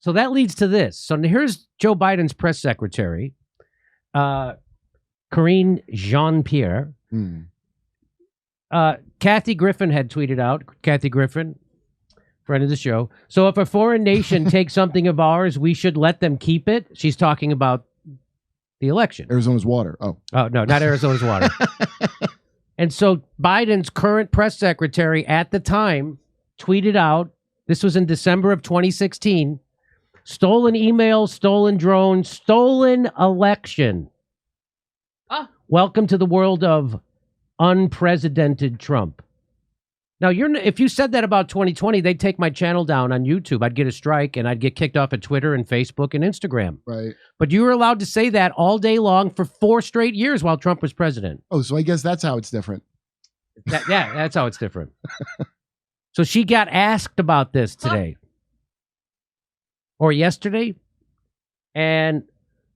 So that leads to this. So here's Joe Biden's press secretary, Karine Jean-Pierre. Kathy Griffin had tweeted out, Kathy Griffin, friend of the show. So if a foreign nation takes something of ours, we should let them keep it. She's talking about the election. Arizona's water. Oh, no, not Arizona's water. And so Biden's current press secretary at the time tweeted out, this was in December of 2016, stolen email, stolen drone, stolen election. Welcome to the world of unprecedented Trump. Now, if you said that about 2020, they'd take my channel down on YouTube. I'd get a strike and I'd get kicked off of Twitter and Facebook and Instagram. Right. But you were allowed to say that all day long for 4 straight years while Trump was president. Oh, so I guess that's how it's different. Yeah, that's how it's different. So she got asked about this today or yesterday, and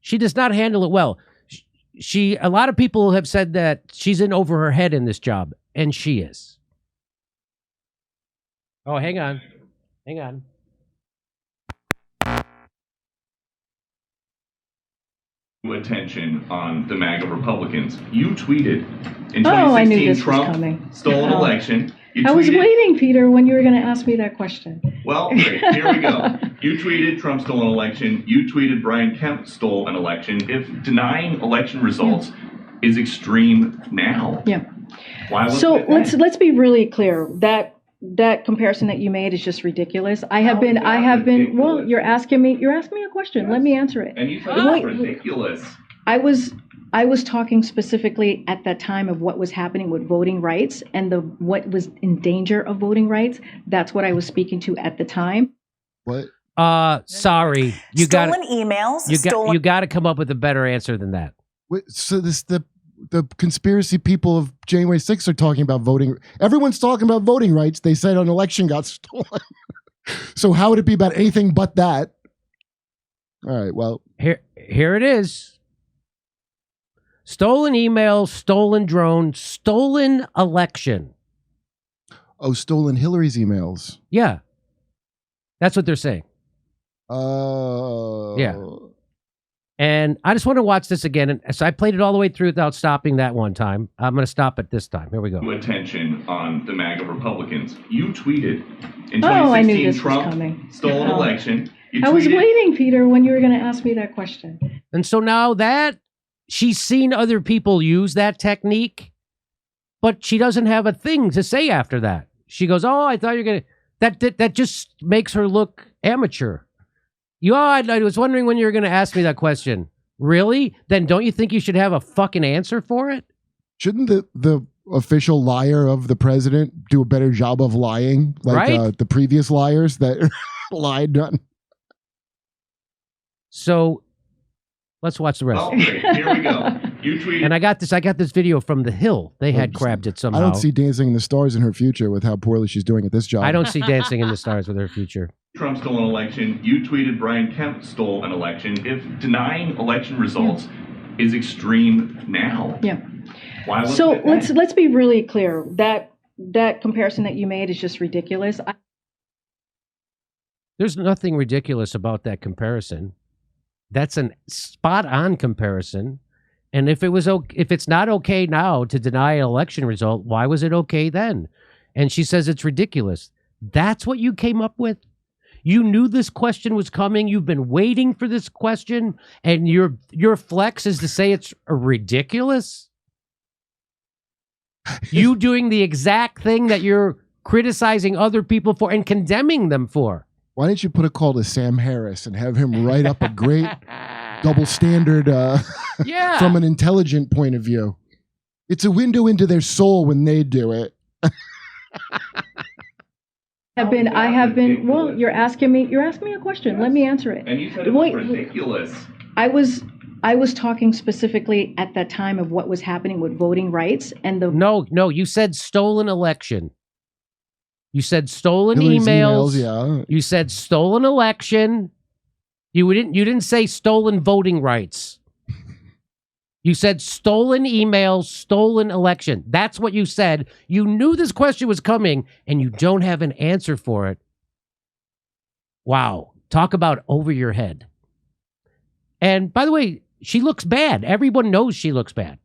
she does not handle it well. A lot of people have said that she's in over her head in this job, and she is. Oh, hang on. Attention on the MAGA Republicans. You tweeted in 2016 I knew this Trump was coming. stole an election. I was waiting, Peter, when you were going to ask me that question. Well, okay, here we go. You tweeted Trump stole an election. You tweeted Brian Kemp stole an election. If denying election results is extreme now, why wasn't it then? let's be really clear. That comparison that you made is just ridiculous. I have been. Well, you're asking me a question. Yes. Let me answer it. And you said it's ridiculous. I was talking specifically at that time of what was happening with voting rights and what was in danger of voting rights. That's what I was speaking to at the time. What? Sorry, you got emails. You got to come up with a better answer than that. Wait, so the conspiracy people of January 6th are talking about voting. Everyone's talking about voting rights. They said an election got stolen. So how would it be about anything but that? All right, well. Here it is. Stolen email, stolen drone, stolen election. Oh, stolen Hillary's emails. Yeah. That's what they're saying. Yeah. And I just want to watch this again. And so I played it all the way through without stopping that one time. I'm going to stop it this time. Here we go. Attention on the MAGA Republicans. You tweeted in I knew 2016 this Trump was coming. stole an election. I was waiting, Peter, when you were going to ask me that question. And so now that she's seen other people use that technique, but she doesn't have a thing to say after that. She goes, "Oh, I thought you were going to..." That just makes her look amateur. I was wondering when you were going to ask me that question. Really? Then don't you think you should have a fucking answer for it? Shouldn't the official liar of the president do a better job of lying, like the previous liars that lied? So let's watch the rest. Oh, okay, here we go. You tweeted. And I got this video from The Hill. They had crabbed it somehow. I don't see Dancing in the Stars in her future with how poorly she's doing at this job. I don't see Dancing in the Stars with her future. Trump stole an election. You tweeted Brian Kemp stole an election. If denying election results is extreme now, why wasn't it then? let's be really clear. That comparison that you made is just ridiculous. There's nothing ridiculous about that comparison. That's a spot-on comparison. And if it's not okay now to deny an election result, why was it okay then? And she says it's ridiculous. That's what you came up with? You knew this question was coming. You've been waiting for this question, and your flex is to say it's ridiculous? You doing the exact thing that you're criticizing other people for and condemning them for. Why didn't you put a call to Sam Harris and have him write up a great double standard from an intelligent point of view? It's a window into their soul when they do it. I have been. Well, you're asking me a question. Let me answer it. And you said it was ridiculous. I was talking specifically at that time of what was happening with voting rights and No, you said stolen election. You said stolen Hillary's emails. Yeah. You said stolen election. You didn't say stolen voting rights. You said stolen emails, stolen election. That's what you said. You knew this question was coming, and you don't have an answer for it. Wow. talk about over your head. And by the way, she looks bad. Everyone knows she looks bad.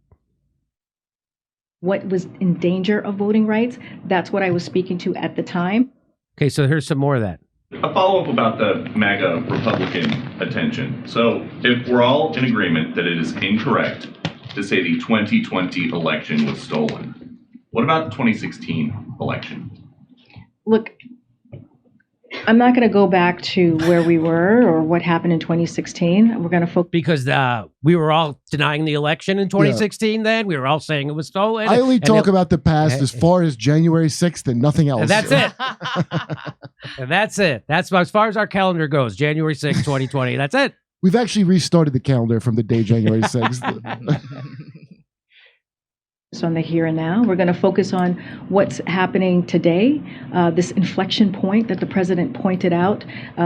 What was in danger of voting rights, that's what I was speaking to at the time. Okay, so here's some more of that. A follow-up about the MAGA Republican attention. So if we're all in agreement that it is incorrect to say the 2020 election was stolen, what about the 2016 election? Look, I'm not going to go back to where we were or what happened in 2016. We're going to focus. Because we were all denying the election in 2016 then. We were all saying it was stolen. I only talk about the past as far as January 6th and nothing else. And that's it. And that's it. That's as far as our calendar goes. January 6th, 2020. That's it. We've actually restarted the calendar from the day January 6th. On the here and now. We're going to focus on what's happening today, this inflection point that the president pointed out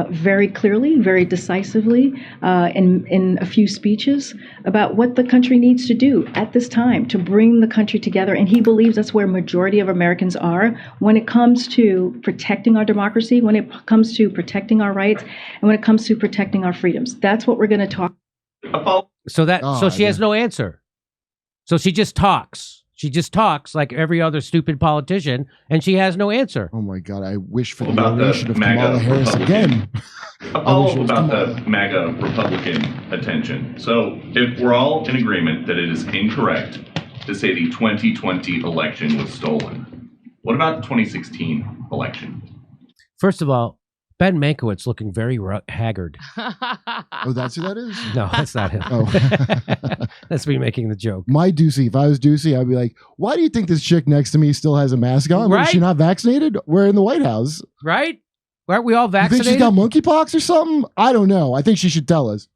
very clearly, very decisively in a few speeches about what the country needs to do at this time to bring the country together. And he believes that's where majority of Americans are when it comes to protecting our democracy, when it comes to protecting our rights, and when it comes to protecting our freedoms. That's what we're going to talk. So she has no answer. So she just talks. She just talks like every other stupid politician, and she has no answer. Oh my God! I wish for the about nomination the of Kamala Harris again. A follow-up about the MAGA Republican attention. So if we're all in agreement that it is incorrect to say the 2020 election was stolen, what about the 2016 election? First of all, Ben Mankiewicz looking very haggard. Oh, that's who that is? No, that's not him. Oh. That's me making the joke. My Doocy, if I was Doocy, I'd be like, why do you think this chick next to me still has a mask on? Right? Is she not vaccinated? We're in the White House. Right? Aren't we all You vaccinated? think she's got monkeypox or something? I don't know. I think she should tell us.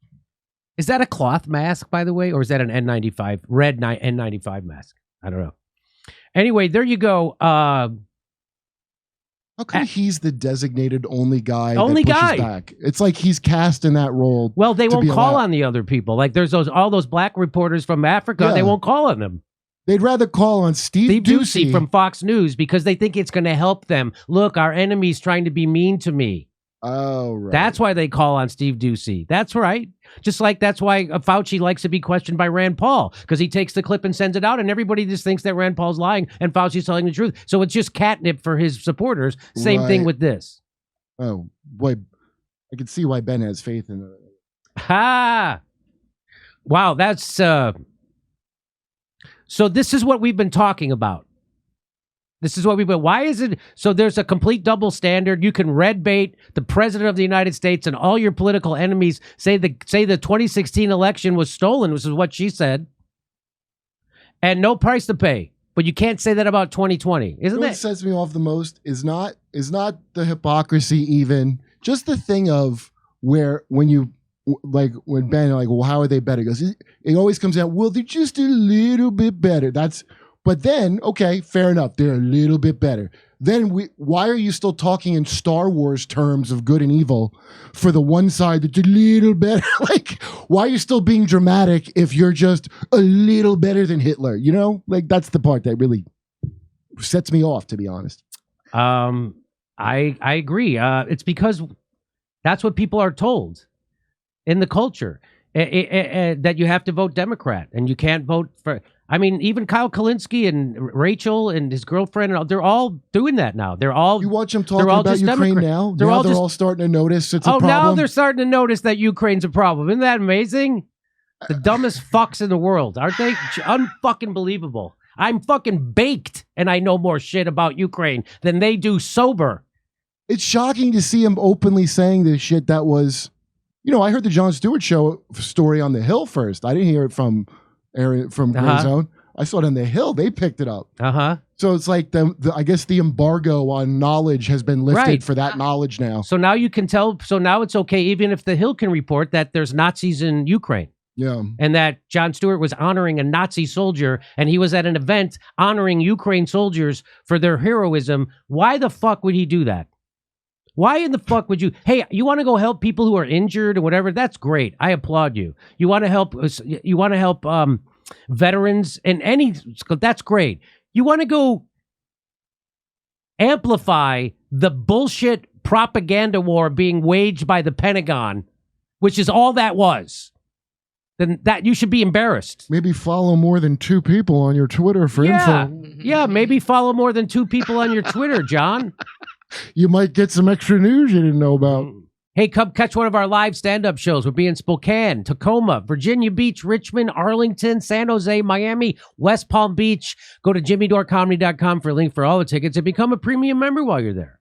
Is that a cloth mask, by the way? Or is that an N95, red N95 mask? I don't know. Anyway, there you go. How come he's the designated only guy Only that pushes guy. back? It's like he's cast in that role. Well, they to won't be call allowed. on the other people. Like there's all those black reporters from Africa. Yeah. They won't call on them. They'd rather call on Steve Doocy from Fox News because they think it's going to help them. Look, our enemy's trying to be mean to me. Oh, right. That's why they call on Steve Doocy. That's right. Just like that's why Fauci likes to be questioned by Rand Paul because he takes the clip and sends it out and everybody just thinks that Rand Paul's lying and Fauci's telling the truth. So it's just catnip for his supporters. Same thing with this. Oh, boy. I can see why Ben has faith in it. Ha! Wow, that's... So this is what we've been talking about. This is what we've been... Why is it... So there's a complete double standard. You can red bait the president of the United States and all your political enemies say the 2016 election was stolen, which is what she said. And no price to pay. But you can't say that about 2020. Isn't What that... sets me off the most is not the hypocrisy even. Just the thing of where when you... Like when Ben, like, well, how are they better? He goes, it always comes out, well, they're just a little bit better. But then, okay, fair enough. They're a little bit better. Then why are you still talking in Star Wars terms of good and evil for the one side that's a little better? Like, why are you still being dramatic if you're just a little better than Hitler? You know, like that's the part that really sets me off, to be honest. I agree. It's because that's what people are told in the culture that you have to vote Democrat and you can't vote for. I mean, even Kyle Kalinske and Rachel and his girlfriend, they're all doing that now. They're all. You watch them talking about Ukraine now. They're all starting to notice it's a problem. Now they're starting to notice that Ukraine's a problem. Isn't that amazing? The dumbest fucks in the world, aren't they? Unfucking believable. I'm fucking baked, and I know more shit about Ukraine than they do sober. It's shocking to see him openly saying this shit. That was, I heard the Jon Stewart show story on the Hill first. I didn't hear it from Gray Zone. I saw it on the Hill. They picked it up. So it's like I guess the embargo on knowledge has been lifted for that knowledge now. So now you can tell. So now it's okay, even if the Hill can report that there's Nazis in Ukraine. Yeah. And that Jon Stewart was honoring a Nazi soldier, and he was at an event honoring Ukraine soldiers for their heroism. Why the fuck would he do that? Why in the fuck would you? Hey, you want to go help people who are injured or whatever? That's great. I applaud you. You want to help? You want to help veterans in any? That's great. You want to go amplify the bullshit propaganda war being waged by the Pentagon, which is all that was, then that you should be embarrassed. Maybe follow more than 2 people on your Twitter for info. Yeah, maybe follow more than 2 people on your Twitter, John. You might get some extra news you didn't know about. Hey, come catch one of our live stand-up shows. We'll be in Spokane, Tacoma, Virginia Beach, Richmond, Arlington, San Jose, Miami, West Palm Beach. Go to jimmydorecomedy.com for a link for all the tickets and become a premium member while you're there.